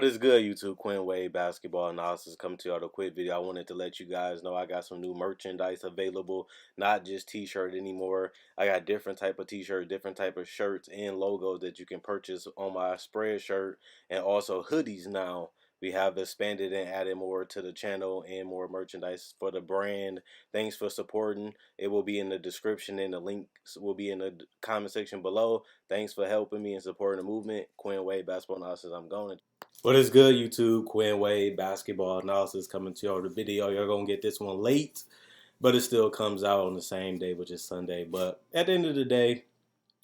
is good, YouTube? Quinn Wade Basketball Analysis coming to you with a quick video. I wanted to let you guys know I got some new merchandise available, not just t-shirt anymore. I got different type of t-shirt, different type of shirts and logos that you can purchase on my spread shirt, and also hoodies now. We have expanded and added more to the channel and more merchandise for the brand. Thanks for supporting. It will be in the description and the links will be in the comment section below. Thanks for helping me and supporting the movement. Quinn Wade Basketball Analysis. I'm going. What is good, YouTube? Quinn Wade Basketball Analysis coming to you on the video. You're going to get this one late, but it still comes out on the same day, which is Sunday. But at the end of the day,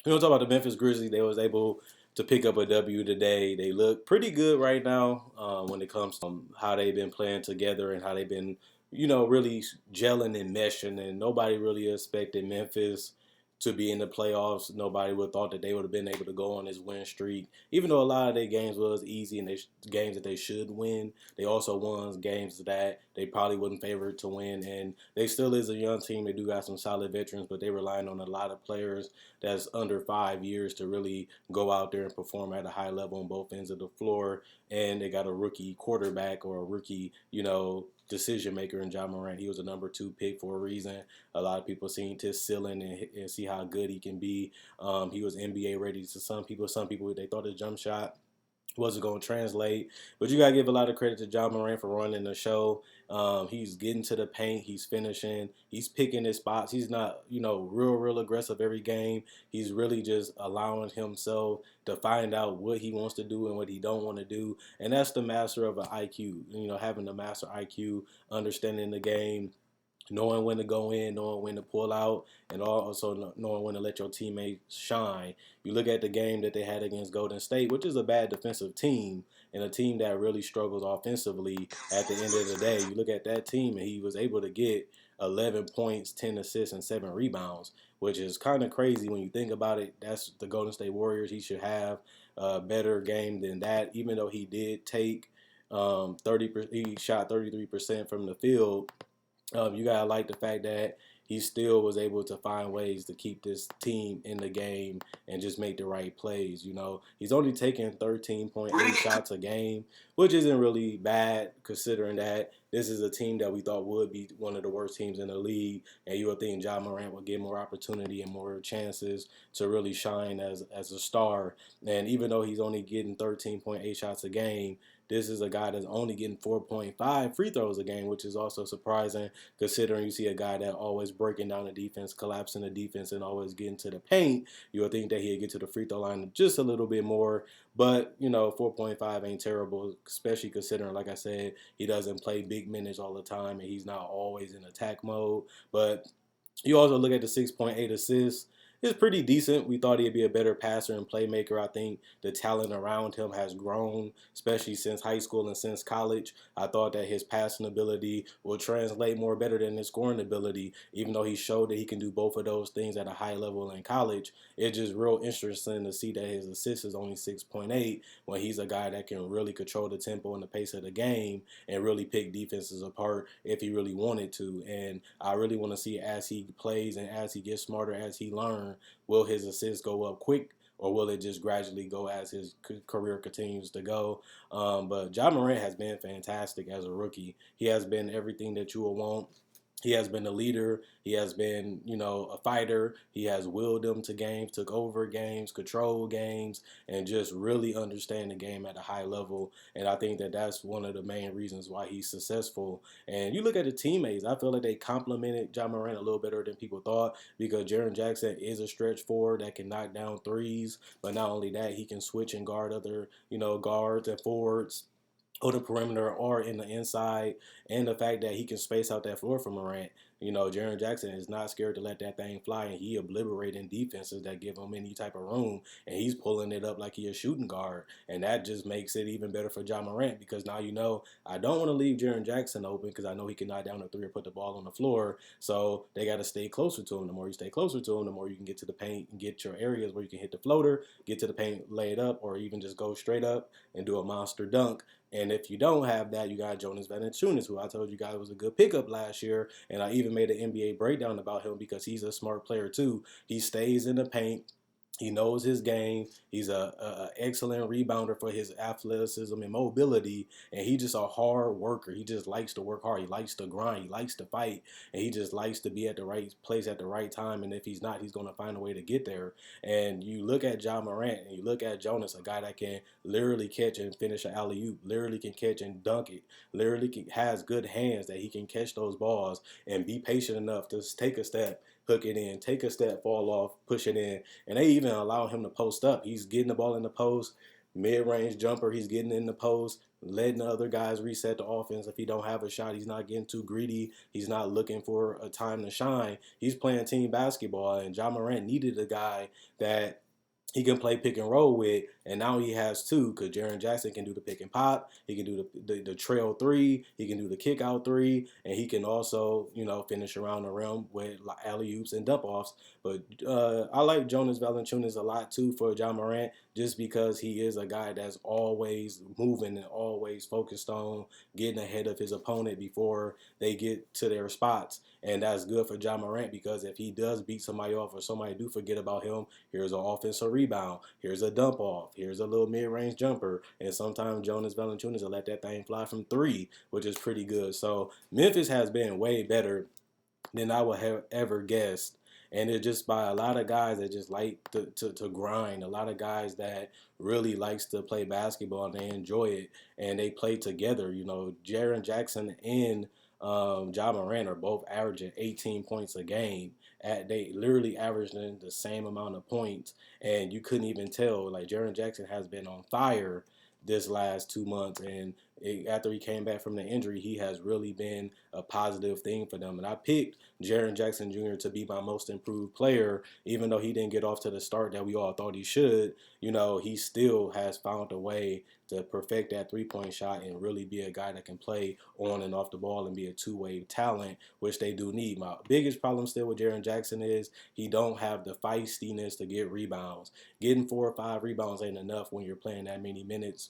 we're going to talk about the Memphis Grizzlies. They was able to pick up a W today. They look pretty good right now when it comes to how they've been playing together and how they've been, really gelling and meshing. And nobody really expected Memphis to be in the playoffs. Nobody would have thought that they would have been able to go on this win streak. Even though a lot of their games was easy and games that they should win, they also won games that they probably wasn't favored to win. And they still is a young team. They do got some solid veterans, but they're relying on a lot of players that's under 5 years to really go out there and perform at a high level on both ends of the floor. And they got a rookie quarterback or a rookie, decision maker in Ja Morant. He was a number 2 pick for a reason. A lot of people seen his ceiling and see how good he can be. He was NBA ready to some people. Some people, they thought his jump shot wasn't going to translate. But you got to give a lot of credit to Ja Morant for running the show. He's getting to the paint. He's finishing. He's picking his spots. He's not, real aggressive every game. He's really just allowing himself to find out what he wants to do and what he don't want to do. And that's the master of an IQ, having the master IQ, understanding the game, knowing when to go in, knowing when to pull out, and also knowing when to let your teammates shine. You look at the game that they had against Golden State, which is a bad defensive team and a team that really struggles offensively at the end of the day. You look at that team, and he was able to get 11 points, 10 assists, and 7 rebounds, which is kind of crazy when you think about it. That's the Golden State Warriors. He should have a better game than that, even though he did take 30%. He shot 33% from the field. You gotta like the fact that he still was able to find ways to keep this team in the game and just make the right plays. He's only taking 13.8 shots a game, which isn't really bad considering that this is a team that we thought would be one of the worst teams in the league, and you would think Ja Morant would get more opportunity and more chances to really shine as a star. And even though he's only getting 13.8 shots a game, this is a guy that's only getting 4.5 free throws a game, which is also surprising considering you see a guy that always breaking down the defense, collapsing the defense, and always getting to the paint. You would think that he'd get to the free throw line just a little bit more. But, 4.5 ain't terrible, especially considering, like I said, he doesn't play big minutes all the time and he's not always in attack mode. But you also look at the 6.8 assists. It's pretty decent. We thought he'd be a better passer and playmaker. I think the talent around him has grown, especially since high school and since college. I thought that his passing ability will translate more better than his scoring ability, even though he showed that he can do both of those things at a high level in college. It's just real interesting to see that his assist is only 6.8 when he's a guy that can really control the tempo and the pace of the game and really pick defenses apart if he really wanted to. And I really want to see as he plays and as he gets smarter, as he learns, will his assists go up quick, or will it just gradually go as his career continues to go? But Ja Morant has been fantastic as a rookie. He has been everything that you would want. He has been a leader. He has been, a fighter. He has willed them to games, took over games, controlled games, and just really understand the game at a high level. And I think that that's one of the main reasons why he's successful. And you look at the teammates, I feel like they complimented Ja Morant a little better than people thought because Jaren Jackson is a stretch forward that can knock down threes. But not only that, he can switch and guard other, guards and forwards on the perimeter or in the inside, and the fact that he can space out that floor for Morant. Jaren Jackson is not scared to let that thing fly, and he obliterating defenses that give him any type of room, and he's pulling it up like he a shooting guard, and that just makes it even better for Ja Morant because now I don't want to leave Jaren Jackson open because I know he can knock down a three or put the ball on the floor, so they got to stay closer to him. The more you stay closer to him, the more you can get to the paint and get your areas where you can hit the floater, get to the paint, lay it up, or even just go straight up and do a monster dunk. And if you don't have that, you got Jonas Valanciunas, who I told you guys was a good pickup last year. And I even made an NBA breakdown about him because he's a smart player too. He stays in the paint. He knows his game. He's a excellent rebounder for his athleticism and mobility, and he just a hard worker. He just likes to work hard. He likes to grind. He likes to fight, and he just likes to be at the right place at the right time. And if he's not, he's going to find a way to get there. And you look at Ja Morant, and you look at Jonas, a guy that can literally catch and finish an alley oop, literally can catch and dunk it, literally has good hands that he can catch those balls and be patient enough to take a step, hook it in, take a step, fall off, push it in, and they even allow him to post up. He's getting the ball in the post, mid-range jumper. He's getting in the post, letting the other guys reset the offense. If he don't have a shot, he's not getting too greedy. He's not looking for a time to shine. He's playing team basketball, and Ja Morant needed a guy that he can play pick and roll with, and now he has two because Jaren Jackson can do the pick and pop. He can do the trail three. He can do the kick out three, and he can also finish around the rim with alley oops and dump offs. But I like Jonas Valanciunas a lot too for Ja Morant, just because he is a guy that's always moving and always focused on getting ahead of his opponent before they get to their spots. And that's good for Ja Morant because if he does beat somebody off or somebody do forget about him, here's an offensive rebound, here's a dump off, here's a little mid-range jumper, and sometimes Jonas Valanciunas will let that thing fly from three, which is pretty good. So Memphis has been way better than I would have ever guessed. And it's just by a lot of guys that just like to grind, a lot of guys that really likes to play basketball and they enjoy it and they play together. Jaren Jackson and Ja Morant are both averaging 18 points a game. They literally averaging the same amount of points, and you couldn't even tell. Like Jaren Jackson has been on fire this last 2 months, and after he came back from the injury, he has really been a positive thing for them. And I picked Jaren Jackson Jr. to be my most improved player, even though he didn't get off to the start that we all thought he should. He still has found a way to perfect that three-point shot and really be a guy that can play on and off the ball and be a two-way talent, which they do need. My biggest problem still with Jaren Jackson is he don't have the feistiness to get rebounds. Getting 4 or 5 rebounds ain't enough when you're playing that many minutes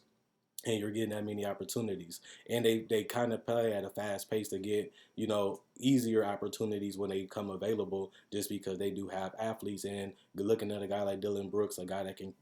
and you're getting that many opportunities. And they kind of play at a fast pace to get, easier opportunities when they come available just because they do have athletes. And looking at a guy like Dylan Brooks, a guy that can,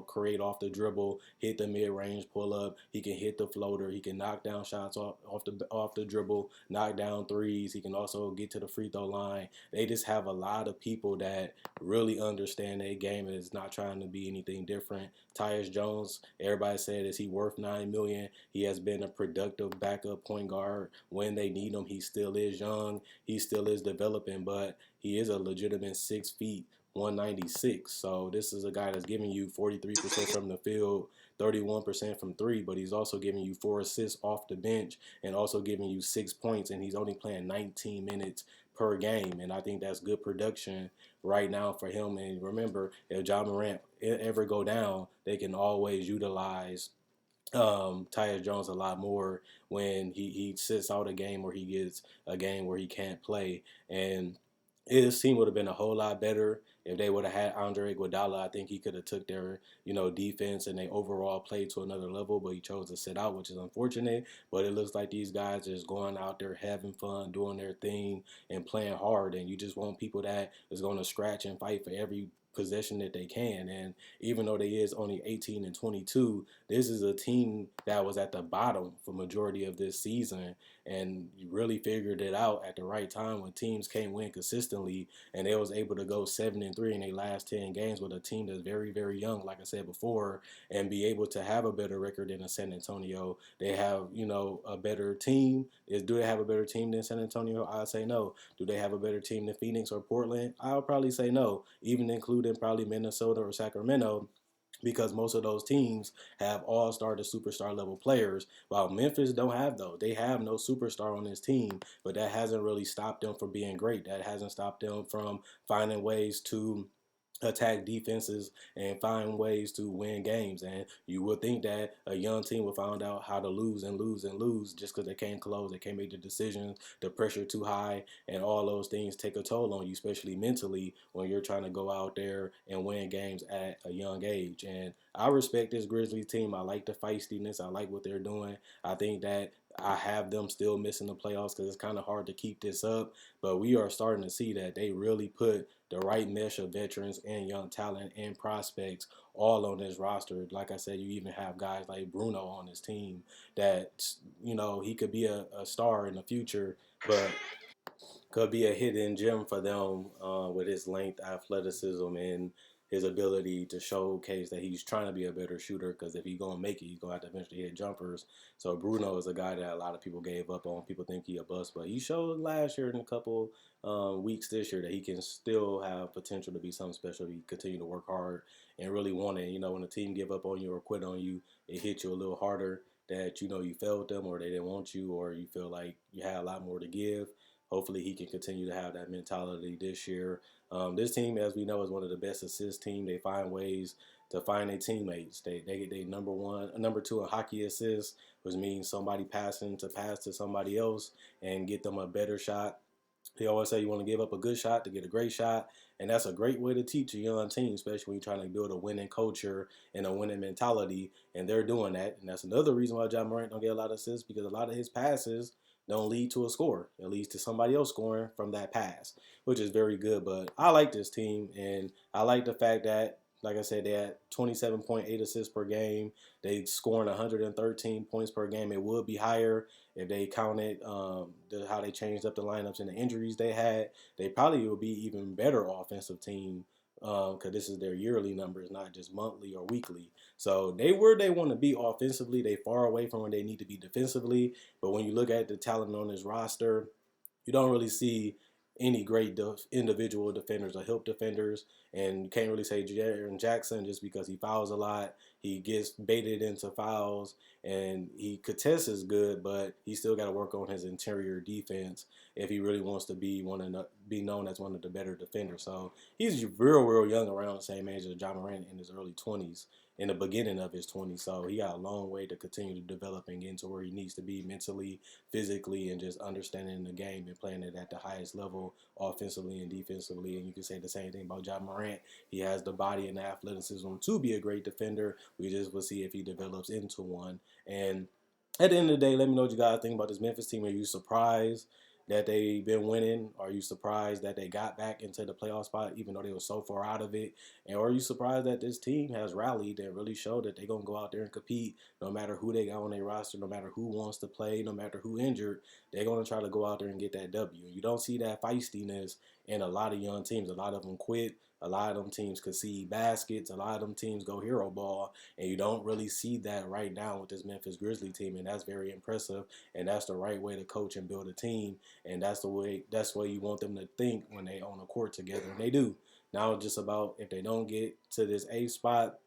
create off the dribble, hit the mid-range pull up, he can hit the floater, he can knock down shots off the dribble, knock down threes, he can also get to the free throw line. They just have a lot of people that really understand their game and is not trying to be anything different. Tyus Jones, everybody said, is he worth $9 million? He has been a productive backup point guard when they need him. He still is young. He still is developing, but he is a legitimate 6 feet, 196. So this is a guy that's giving you 43% from the field, 31% from three, but he's also giving you 4 assists off the bench and also giving you 6 points, and he's only playing 19 minutes per game. And I think that's good production right now for him. And remember, if Ja Morant ever go down, they can always utilize Tyus Jones a lot more when he sits out a game or he gets a game where he can't play. And his team would have been a whole lot better if they would have had Andre Iguodala. I think he could have took their defense and they overall play to another level, but he chose to sit out, which is unfortunate. But it looks like these guys are just going out there having fun, doing their thing, and playing hard. And you just want people that is going to scratch and fight for every possession that they can. And even though they is only 18 and 22, this is a team that was at the bottom for majority of this season, and you really figured it out at the right time when teams can't win consistently, and they was able to go 7-3 in their last 10 games with a team that's very, very young, like I said before, and be able to have a better record than a San Antonio. They have, a better team. Do they have a better team than San Antonio? I'd say no. Do they have a better team than Phoenix or Portland? I'll probably say no, even including probably Minnesota or Sacramento, because most of those teams have all-star to superstar level players, while Memphis don't have those. They have no superstar on this team, but that hasn't really stopped them from being great. That hasn't stopped them from finding ways to attack defenses and find ways to win games. And you would think that a young team would find out how to lose and lose and lose just because they can't close, they can't make the decisions, the pressure too high, and all those things take a toll on you, especially mentally when you're trying to go out there and win games at a young age. And I respect this Grizzlies team. I like the feistiness. I like what they're doing. I think that I have them still missing the playoffs because it's kind of hard to keep this up. But we are starting to see that they really put the right mesh of veterans and young talent and prospects all on this roster. Like I said, you even have guys like Bruno on this team that, he could be a star in the future, but could be a hidden gem for them with his length, athleticism, and his ability to showcase that he's trying to be a better shooter. Because if he's gonna make it, he's gonna have to eventually hit jumpers. So Bruno is a guy that a lot of people gave up on. People think he a bust, but he showed last year and a couple weeks this year that he can still have potential to be something special if he continue to work hard and really want it. When a team give up on you or quit on you, it hits you a little harder that you failed them or they didn't want you or you feel like you had a lot more to give. Hopefully, he can continue to have that mentality this year. This team, as we know, is one of the best assist team. They find ways to find their teammates. They number one, number two in hockey assists, which means somebody passing to pass to somebody else and get them a better shot. He always say you want to give up a good shot to get a great shot, and that's a great way to teach a young team, especially when you're trying to build a winning culture and a winning mentality. And they're doing that, and that's another reason why John Morant don't get a lot of assists because a lot of his passes don't lead to a score. It leads to somebody else scoring from that pass, which is very good. But I like this team, and I like the fact that, like I said, they had 27.8 assists per game. They scoring 113 points per game. It would be higher if they counted how they changed up the lineups and the injuries they had. They probably would be even better offensive team because this is their yearly numbers, not just monthly or weekly. So they where they want to be offensively. They far away from where they need to be defensively. But when you look at the talent on this roster, you don't really see any great individual defenders or help defenders. And you can't really say Jaren Jackson just because he fouls a lot. He gets baited into fouls and he contests is good, but he still got to work on his interior defense if he really wants to be known as one of the better defenders. So he's real young, around the same age as John Morant in his early 20s, in the beginning of his 20s. So he got a long way to continue to develop and get into where he needs to be mentally, physically, and just understanding the game and playing it at the highest level offensively and defensively. And you can say the same thing about John Morant. He has the body and the athleticism to be a great defender. We just will see if he develops into one. And at the end of the day, let me know what you guys think about this Memphis team. Are you surprised that they've been winning? Are you surprised that they got back into the playoff spot even though they were so far out of it? And are you surprised that this team has rallied and really showed that they're going to go out there and compete no matter who they got on their roster, no matter who wants to play, no matter who injured, they're going to try to go out there and get that W. You don't see that feistiness in a lot of young teams. A lot of them quit. A lot of them teams concede baskets. A lot of them teams go hero ball. And you don't really see that right now with this Memphis Grizzlies team. And that's very impressive. And that's the right way to coach and build a team. And that's the way you want them to think when they on the court together. And they do. Now it's just about if they don't get to this A spot,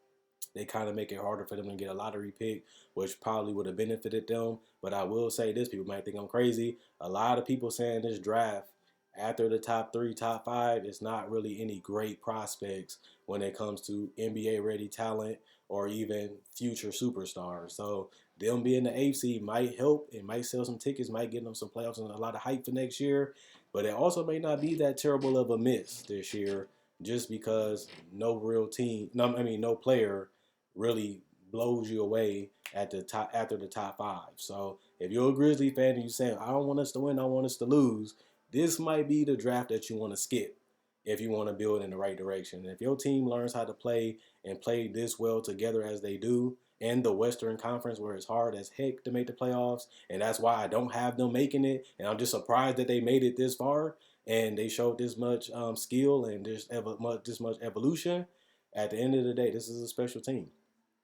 they kind of make it harder for them to get a lottery pick, which probably would have benefited them. But I will say this, people might think I'm crazy. A lot of people saying this draft, after the top three, top five, it's not really any great prospects when it comes to NBA ready talent or even future superstars. So them being the AFC might help. It might sell some tickets, might get them some playoffs and a lot of hype for next year. But it also may not be that terrible of a miss this year just because no real team, no player really blows you away at the top after the top five. So if you're a Grizzly fan and you're saying, I don't want us to win, I want us to lose, this might be the draft that you want to skip if you want to build in the right direction. And if your team learns how to play and play this well together as they do in the Western Conference where it's hard as heck to make the playoffs, and that's why I don't have them making it, and I'm just surprised that they made it this far and they showed this much skill and this much evolution. At the end of the day, this is a special team.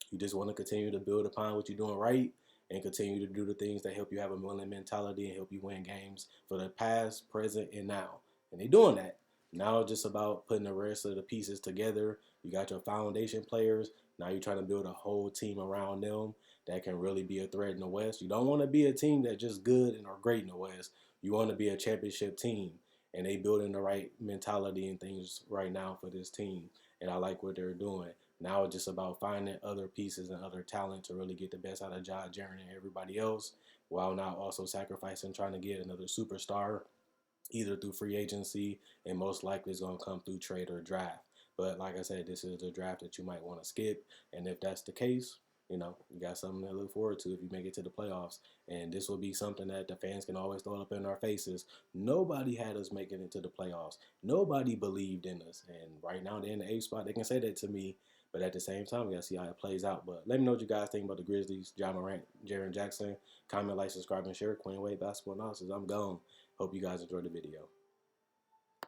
You just want to continue to build upon what you're doing right and continue to do the things that help you have a winning mentality and help you win games for the past, present, and now. And they're doing that. Now it's just about putting the rest of the pieces together. You got your foundation players. Now you're trying to build a whole team around them that can really be a threat in the West. You don't want to be a team that's just good and or great in the West. You want to be a championship team. And they building the right mentality and things right now for this team. And I like what they're doing. Now it's just about finding other pieces and other talent to really get the best out of Josh Jaren and everybody else, while not also sacrificing trying to get another superstar, either through free agency and most likely it's going to come through trade or draft. But like I said, this is the draft that you might want to skip. And if that's the case, you got something to look forward to if you make it to the playoffs. And this will be something that the fans can always throw up in our faces. Nobody had us making it to the playoffs. Nobody believed in us. And right now they're in the 8th spot. They can say that to me. But at the same time, we got to see how it plays out. But let me know what you guys think about the Grizzlies, Ja Morant, Jaren Jackson. Comment, like, subscribe, and share. Queen Wade Basketball Analysis. I'm gone. Hope you guys enjoyed the video.